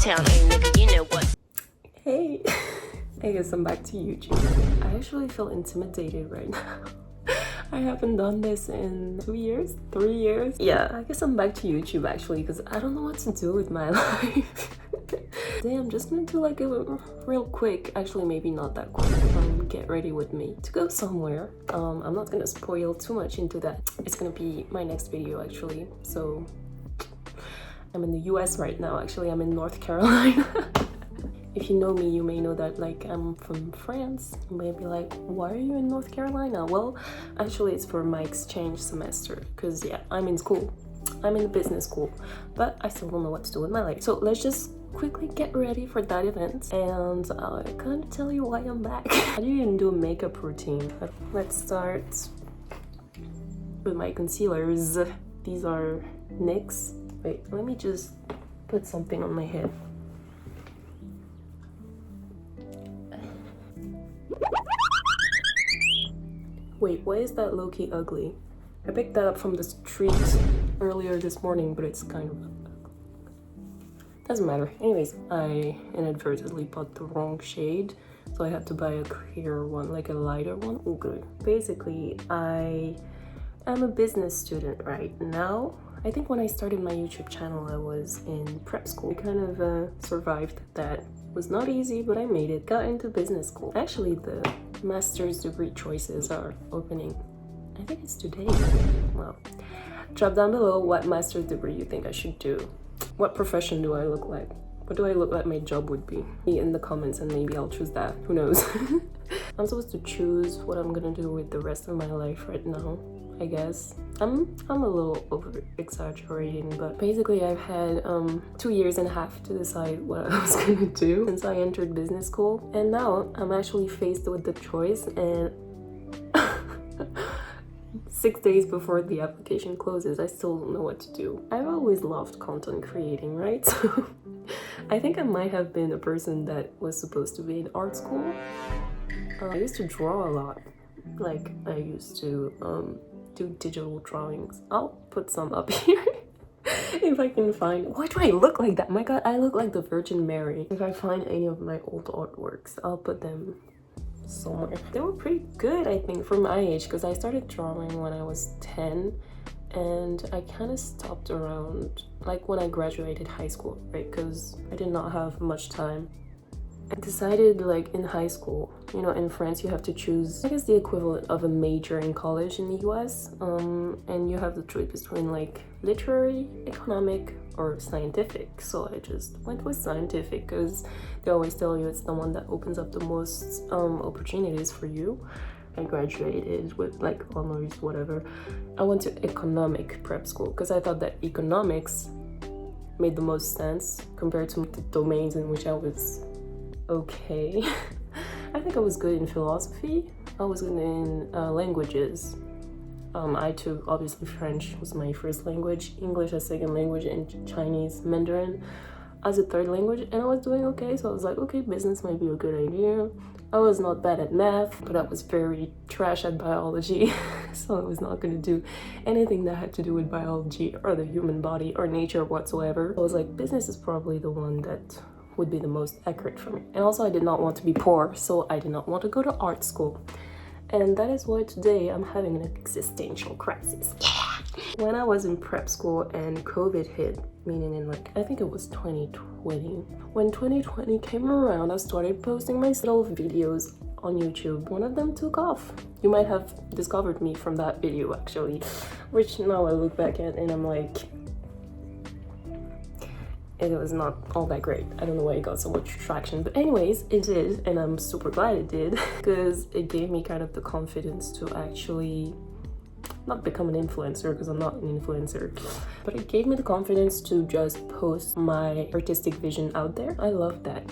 H-Town, hey nigga, you know what. Hey, I guess I'm back to YouTube. I actually feel intimidated right now. I haven't done this in 2 years, 3 years. Yeah, I guess I'm back to YouTube actually because I don't know what to do with my life. Today I'm just gonna do like a real quick, actually maybe not that quick, get ready with me to go somewhere. I'm not gonna spoil too much into that. It's gonna be my next video actually. So I'm in the US right now. Actually, I'm in North Carolina. If you know me, you may know that like I'm from France. You may be like, why are you in North Carolina? Well, actually it's for my exchange semester because yeah, I'm in school. I'm in business school, but I still don't know what to do with my life. So let's just quickly get ready for that event and I'll kind of tell you why I'm back. I didn't even do a makeup routine. Let's start with my concealers. These are NYX. Wait, let me just put something on my head. Wait, why is that low-key ugly? I picked that up from the street earlier this morning, but it's kind of... doesn't matter. Anyways, I inadvertently bought the wrong shade, so I had to buy a clearer one, like a lighter one. Oh, good. Basically, I am a business student right now. I think when I started my YouTube channel, I was in prep school. I kind of survived that. Was not easy, but I made it. Got into business school. Actually, the master's degree choices are opening. I think it's today. Well, drop down below what master's degree you think I should do. What profession do I look like? What do I look like my job would be? In the comments and maybe I'll choose that. Who knows? I'm supposed to choose what I'm gonna do with the rest of my life right now, I guess. I'm a little over exaggerating, but basically I've had 2.5 years to decide what I was gonna do since I entered business school, and now I'm actually faced with the choice, and 6 days before the application closes, I still don't know what to do. I've always loved content creating, right? So I think I might have been a person that was supposed to be in art school. I used to draw a lot. Like I used to do digital drawings. I'll put some up here if I can find. Why do I look like that? My god, I look like the Virgin Mary. If I find any of my old artworks, I'll put them somewhere. They were pretty good, I think, for my age, because I started drawing when I was 10 and I kind of stopped around like when I graduated high school, right? Because I did not have much time. I decided like in high school, you know, in France you have to choose, I guess, the equivalent of a major in college in the US, and you have the choice between like literary, economic, or scientific. So I just went with scientific because they always tell you it's the one that opens up the most opportunities for you. I graduated with like honors, whatever. I went to economic prep school because I thought that economics made the most sense compared to the domains in which I was okay. I think I was good in philosophy. I was good in languages. I took, obviously, French was my first language, English as second language, and Chinese Mandarin as a third language, and I was doing okay. So I was like, okay, business might be a good idea. I was not bad at math, but I was very trash at biology. So I was not going to do anything that had to do with biology or the human body or nature whatsoever. I was like, business is probably the one that would be the most accurate for me. And also I did not want to be poor, so I did not want to go to art school. And that is why today I'm having an existential crisis. Yeah! When I was in prep school and COVID hit, meaning in like, I think it was 2020. When 2020 came around, I started posting my little videos on YouTube. One of them took off. You might have discovered me from that video actually, which now I look back at and I'm like, it was not all that great. I don't know why it got so much traction, but anyways, it did, and I'm super glad it did because it gave me kind of the confidence to actually not become an influencer, because I'm not an influencer, but it gave me the confidence to just post my artistic vision out there. I love that.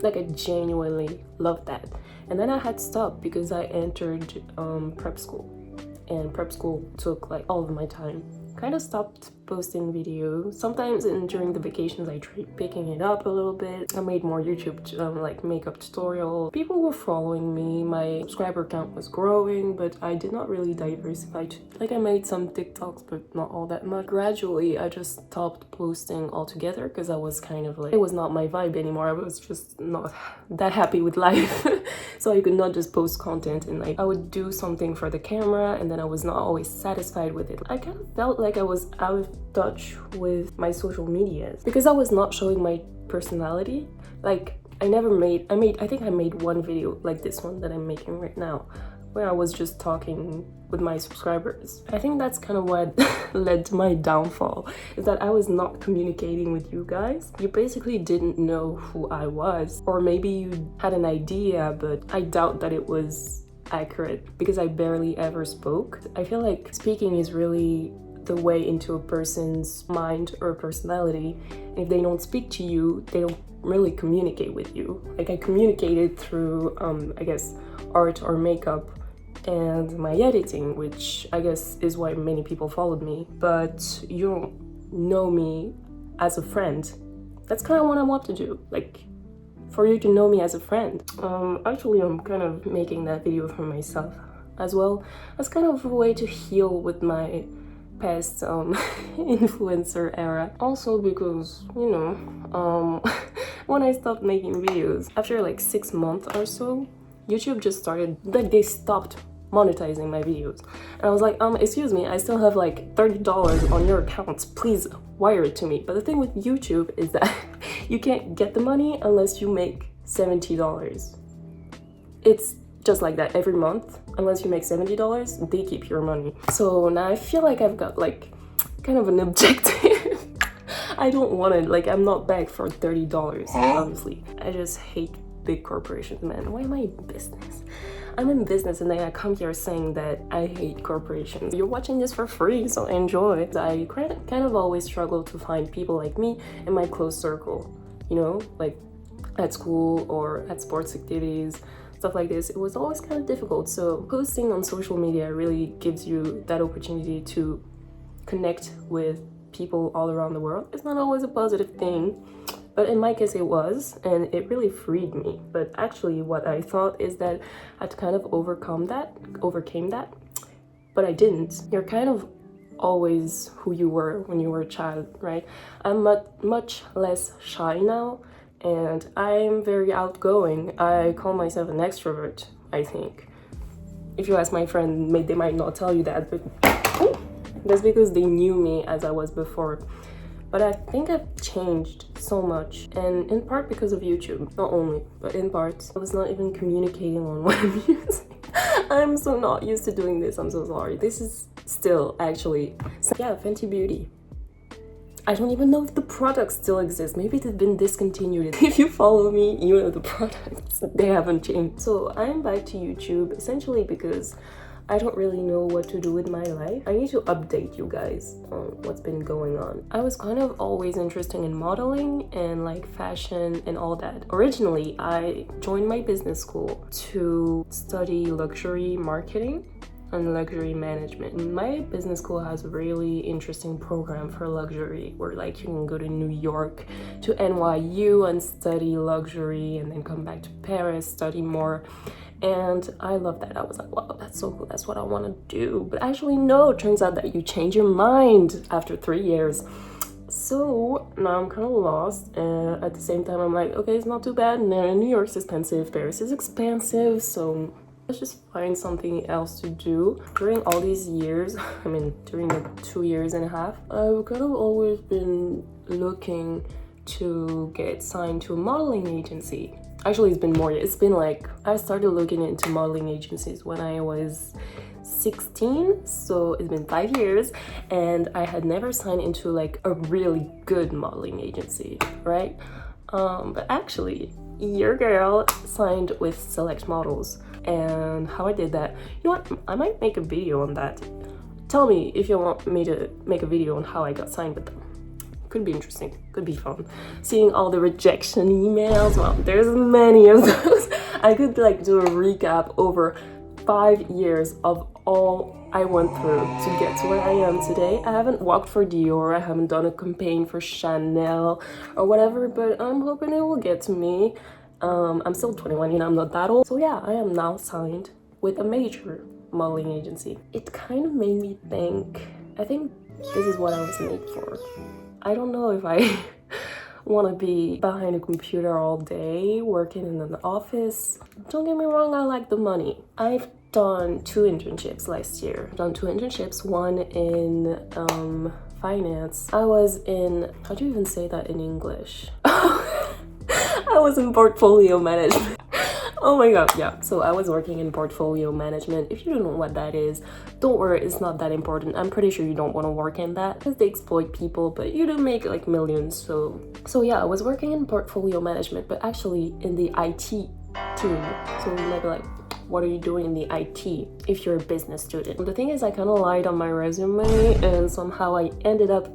Like I genuinely love that. And then I had to stop because I entered prep school, and prep school took like all of my time. Kind of stopped posting videos. Sometimes during the vacations I tried picking it up a little bit. I made more YouTube like makeup tutorial. People were following me, my subscriber count was growing, but I did not really diversify. Like I made some TikToks, but not all that much. Gradually I just stopped posting altogether because I was kind of like, it was not my vibe anymore. I was just not that happy with life. So I could not just post content, and like I would do something for the camera and then I was not always satisfied with it. I kind of felt like I was out of touch with my social medias because I was not showing my personality. Like I think I made one video like this one that I'm making right now, where I was just talking with my subscribers. I think that's kind of what led to my downfall, is that I was not communicating with you guys. You basically didn't know who I was, or maybe you had an idea, but I doubt that it was accurate because I barely ever spoke. I feel like speaking is really the way into a person's mind or personality. And if they don't speak to you, they don't really communicate with you. Like I communicated through I guess art or makeup and my editing, which I guess is why many people followed me, but you don't know me as a friend. That's kind of what I want to do, like for you to know me as a friend. Actually I'm kind of making that video for myself as well, as kind of a way to heal with my past influencer era. Also because, you know, when I stopped making videos after like 6 months or so, YouTube just started, like they stopped monetizing my videos. And I was like, excuse me, I still have like $30 on your accounts, please wire it to me. But the thing with YouTube is that you can't get the money unless you make $70. It's just like that every month. Unless you make $70, they keep your money. So now I feel like I've got like kind of an objective. I don't want to, like, I'm not back for $30, obviously. I just hate big corporations, man. Why am I in business? I'm in business and then I come here saying that I hate corporations. You're watching this for free, so enjoy. I kind of always struggle to find people like me in my close circle, you know, like at school or at sports activities, stuff like this. It was always kind of difficult. So posting on social media really gives you that opportunity to connect with people all around the world. It's not always a positive thing, but in my case it was, and it really freed me. But actually what I thought is that I'd kind of overcame that, but I didn't. You're kind of always who you were when you were a child, right? I'm much less shy now, and I'm very outgoing. I call myself an extrovert, I think. If you ask my friend, they might not tell you that, but that's because they knew me as I was before. But I think I've changed so much, and in part because of YouTube. Not only, but in part. I was not even communicating on what I'm using. I'm so not used to doing this, I'm so sorry. This is still actually, yeah, Fenty Beauty. I don't even know if the product still exists. Maybe they've been discontinued. If you follow me, you know the products, they haven't changed. So I'm back to YouTube essentially because I don't really know what to do with my life. I need to update you guys on what's been going on. I was kind of always interested in modeling and like fashion and all that. Originally, I joined my business school to study luxury marketing and luxury management. My business school has a really interesting program for luxury where like you can go to New York, to NYU and study luxury, and then come back to Paris, study more. And I love that. I was like, wow, that's so cool, that's what I want to do. But actually no, it turns out that you change your mind after 3 years. So now I'm kind of lost, and at the same time I'm like, okay, it's not too bad. New York's expensive, Paris is expensive, so let's just find something else to do. During all these years, I mean during the 2.5 years, I've kind of always been looking to get signed to a modeling agency. Actually, it's been more. It's been like, I started looking into modeling agencies when I was 16, so it's been 5 years, and I had never signed into like a really good modeling agency, right? But actually, your girl signed with Select Models. And how I did that, you know what, I might make a video on that. Tell me if you want me to make a video on how I got signed with them. Could be interesting, could be fun. Seeing all the rejection emails, well, there's many of those. I could like do a recap over 5 years of all I went through to get to where I am today. I haven't walked for Dior, I haven't done a campaign for Chanel or whatever, but I'm hoping it will get to me. I'm still 21, you know, I'm not that old. So yeah, I am now signed with a major modeling agency. It kind of made me think, I think this is what I was made for. I don't know if I want to be behind a computer all day, working in an office. Don't get me wrong, I like the money. I've done 2 internships last year. I've done 2 internships, one in finance. I was in, how do you even say that in English? I was in portfolio management. Oh my god, yeah. So I was working in portfolio management. If you don't know what that is, don't worry, it's not that important. I'm pretty sure you don't want to work in that because they exploit people, but you do make like millions. So yeah, I was working in portfolio management, but actually in the IT team. So you might be like, what are you doing in the IT if you're a business student? The thing is, I kind of lied on my resume and somehow I ended up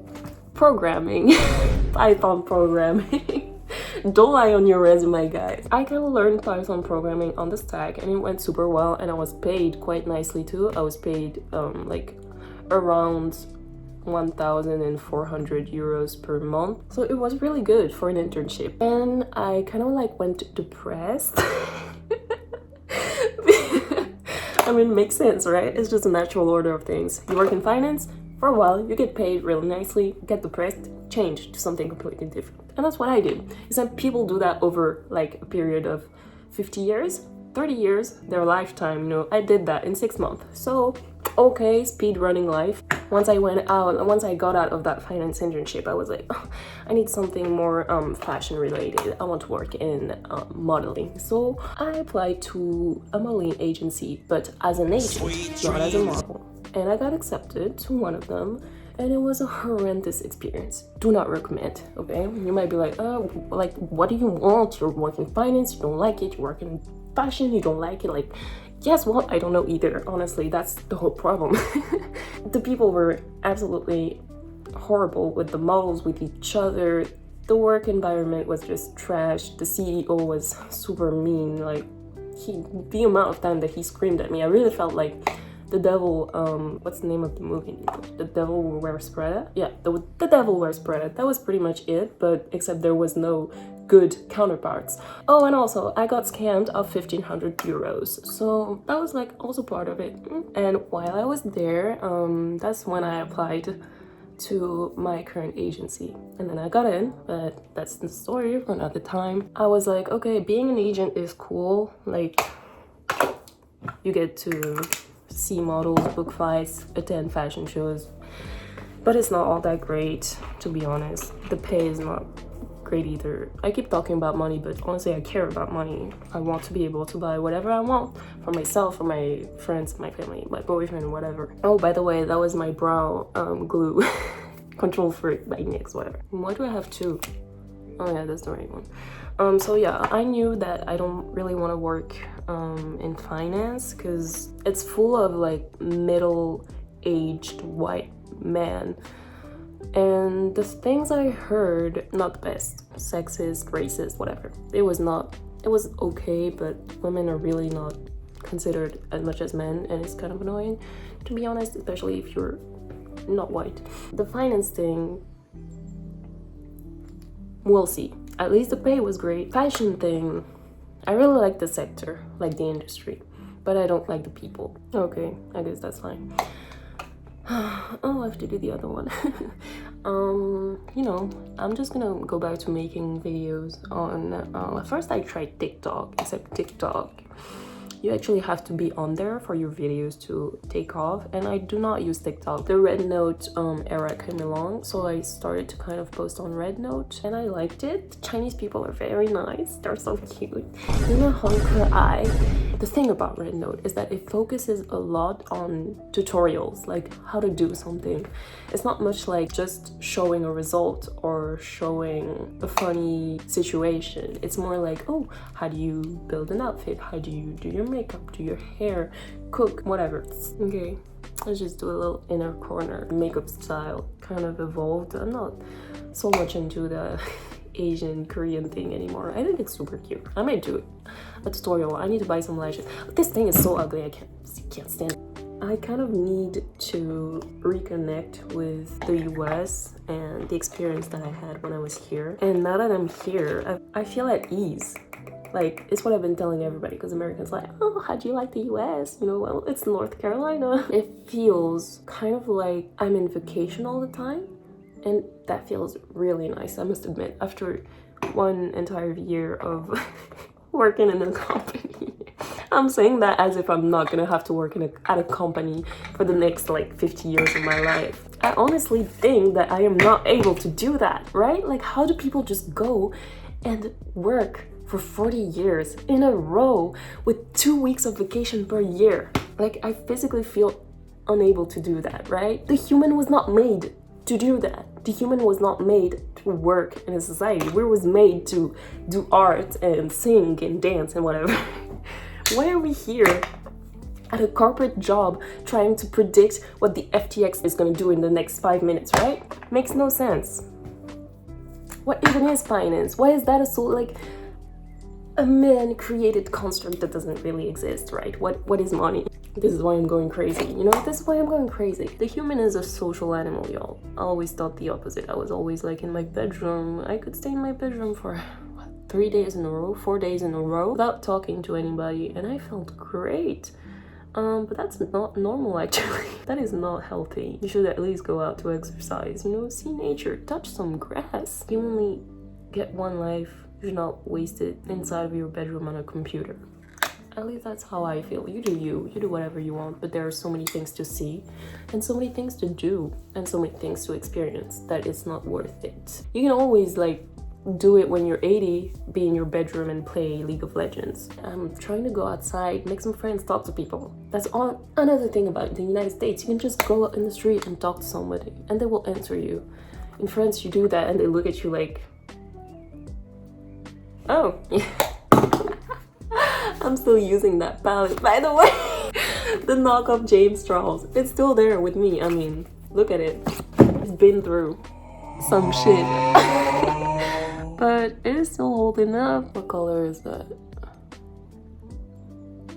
programming, Python programming. Don't lie on your resume, guys. I kind of learned Python programming on the stack and it went super well, and I was paid quite nicely too. I was paid like around 1,400 euros per month. So it was really good for an internship. And I kind of like went depressed. I mean, it makes sense, right? It's just a natural order of things. You work in finance, for a while, you get paid really nicely, get depressed, change to something completely different. And that's what I did. Some people do that over like a period of 50 years, 30 years, their lifetime, you know. I did that in 6 months. So, okay, speed running life. Once I got out of that finance internship, I was like, oh, I need something more fashion related. I want to work in modeling. So I applied to a modeling agency, but as an agent, not as a model. And I got accepted to one of them, and it was a horrendous experience. Do not recommend, okay? You might be like, oh, like, what do you want? You're working finance, you don't like it. You're working fashion, you don't like it. Like, guess what? I don't know either. Honestly, that's the whole problem. The people were absolutely horrible with the models, with each other. The work environment was just trash. The CEO was super mean. Like, the amount of time that he screamed at me, I really felt like the devil, what's the name of the movie? The Devil Wears Prada? Yeah, the Devil Wears Prada. That was pretty much it, but except there was no good counterparts. Oh, and also I got scammed of 1,500 euros. So that was like also part of it. And while I was there, that's when I applied to my current agency. And then I got in, but that's the story for another time. I was like, okay, being an agent is cool. Like, you get to see models, book flights, attend fashion shows, but it's not all that great, to be honest. The pay is not great either. I keep talking about money, but honestly, I care about money. I want to be able to buy whatever I want for myself, for my friends, my family, my boyfriend, whatever. Oh, by the way, that was my brow glue. Control Freak by NYX, whatever. Why do I have 2? Oh yeah, that's the right one. So yeah, I knew that I don't really want to work in finance because it's full of like middle-aged white men, and the things I heard, not the best. Sexist, racist, whatever. It was okay, but women are really not considered as much as men, and it's kind of annoying, to be honest, especially if you're not white. The finance thing, we'll see. At least the pay was great. Fashion thing, I really like the sector, like the industry, but I don't like the people. Okay, I guess that's fine. Oh, I have to do the other one. You know, I'm just gonna go back to making videos on, at first I tried TikTok, except TikTok, you actually have to be on there for your videos to take off, and I do not use TikTok. The Rednote era came along, so I started to kind of post on Rednote, and I liked it. Chinese people are very nice, they're so cute. You know, eye. The thing about Rednote is that it focuses a lot on tutorials, like how to do something. It's not much like just showing a result or showing a funny situation. It's more like, oh, how do you build an outfit? How do you do your makeup, do your hair, cook, whatever. Okay, let's just do a little inner corner. Makeup style kind of evolved. I'm not so much into the Asian Korean thing anymore. I think it's super cute. I might do it. A tutorial. I need to buy some lashes. This thing is so ugly. I can't stand it. I kind of need to reconnect with the US and the experience that I had when I was here. And now that I'm here, I feel at ease. Like, it's what I've been telling everybody, because Americans like, oh, how do you like the US? You know, well, it's North Carolina. It feels kind of like I'm in vacation all the time, and that feels really nice, I must admit, after one entire year of working in a company. I'm saying that as if I'm not gonna have to work at a company for the next like 50 years of my life. I honestly think that I am not able to do that, right? Like, how do people just go and work for 40 years in a row with 2 weeks of vacation per year? Like, I physically feel unable to do that, right? The human was not made to do that. The human was not made to work in a society. We was made to do art and sing and dance and whatever. Why are we here at a corporate job trying to predict what the FTX is going to do in the next 5 minutes, right? Makes no sense. What even is finance? Why is that a man-created construct that doesn't really exist, right? What is money? This is why I'm going crazy. You know, this is why I'm going crazy. The human is a social animal, y'all. I always thought the opposite. I was always like in my bedroom. I could stay in my bedroom for 3 days in a row, 4 days in a row without talking to anybody, and I felt great. But that's not normal, actually. That is not healthy. You should at least go out to exercise, you know, see nature, touch some grass. You only get one life. You should not waste it inside of your bedroom on a computer. At least that's how I feel. You do whatever you want, but there are so many things to see and so many things to do and so many things to experience that it's not worth it. You can always like do it when you're 80, be in your bedroom and play League of Legends. I'm trying to go outside, make some friends, talk to people. That's all. Another thing about the United States, you can just go out in the street and talk to somebody and they will answer you. In France, you do that and they look at you like, oh, yeah. I'm still using that palette, by the way. The knockoff James Charles. It's still there with me. I mean, look at it. It's been through some shit. But it is still holding up. What color is that?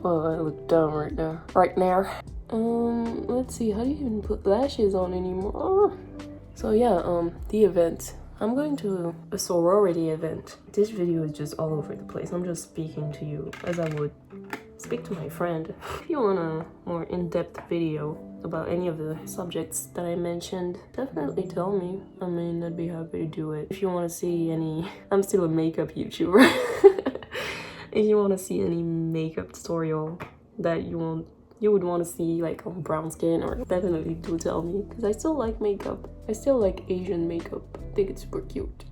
Oh, I look dumb right now. Right now. Let's see. How do you even put lashes on anymore? So yeah, the event. I'm going to a sorority event. This video is just all over the place. I'm just speaking to you as I would speak to my friend. If you want a more in-depth video about any of the subjects that I mentioned, definitely tell me. I mean, I'd be happy to do it. If you want to see any... I'm still a makeup YouTuber. If you want to see any makeup tutorial that you would want to see, like on brown skin, or definitely do tell me, because I still like makeup. I still like Asian makeup. I think it's super cute.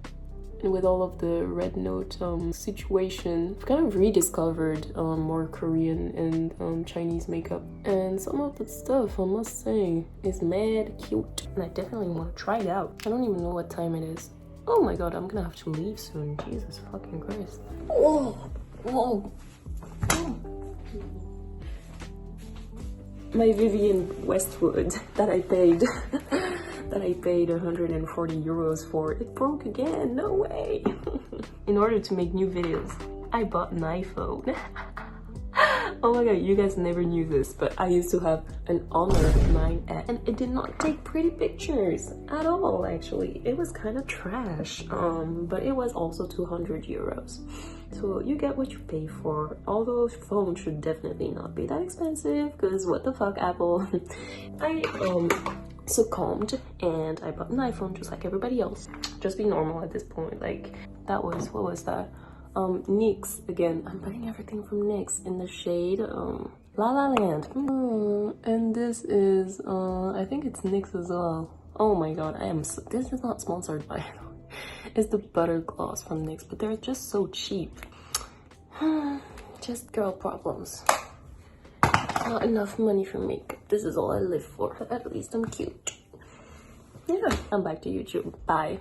And with all of the Rednote situation, I've kind of rediscovered more Korean and Chinese makeup. And some of the stuff, I must say, is mad cute. And I definitely want to try it out. I don't even know what time it is. Oh my god, I'm gonna have to leave soon. Jesus fucking Christ. Whoa! Whoa! Oh. My Vivienne Westwood that I paid 140 euros for, it broke again. No way. In order to make new videos, I bought an iPhone. Oh my god, you guys never knew this, but I used to have an Honor 9S and it did not take pretty pictures at all. Actually, it was kind of trash, but it was also 200 euros. So you get what you pay for. Although phones should definitely not be that expensive, because what the fuck, Apple. I succumbed and I bought an iPhone just like everybody else. Just be normal at this point. Like, that was, what was that? NYX again. I'm buying everything from NYX in the shade La La Land. And this is I think it's NYX as well. Oh my god, this is not sponsored by it's the butter gloss from NYX, but they're just so cheap. Just girl problems. Not enough money for makeup. This is all I live for, but at least I'm cute. Yeah, I'm back to YouTube. Bye.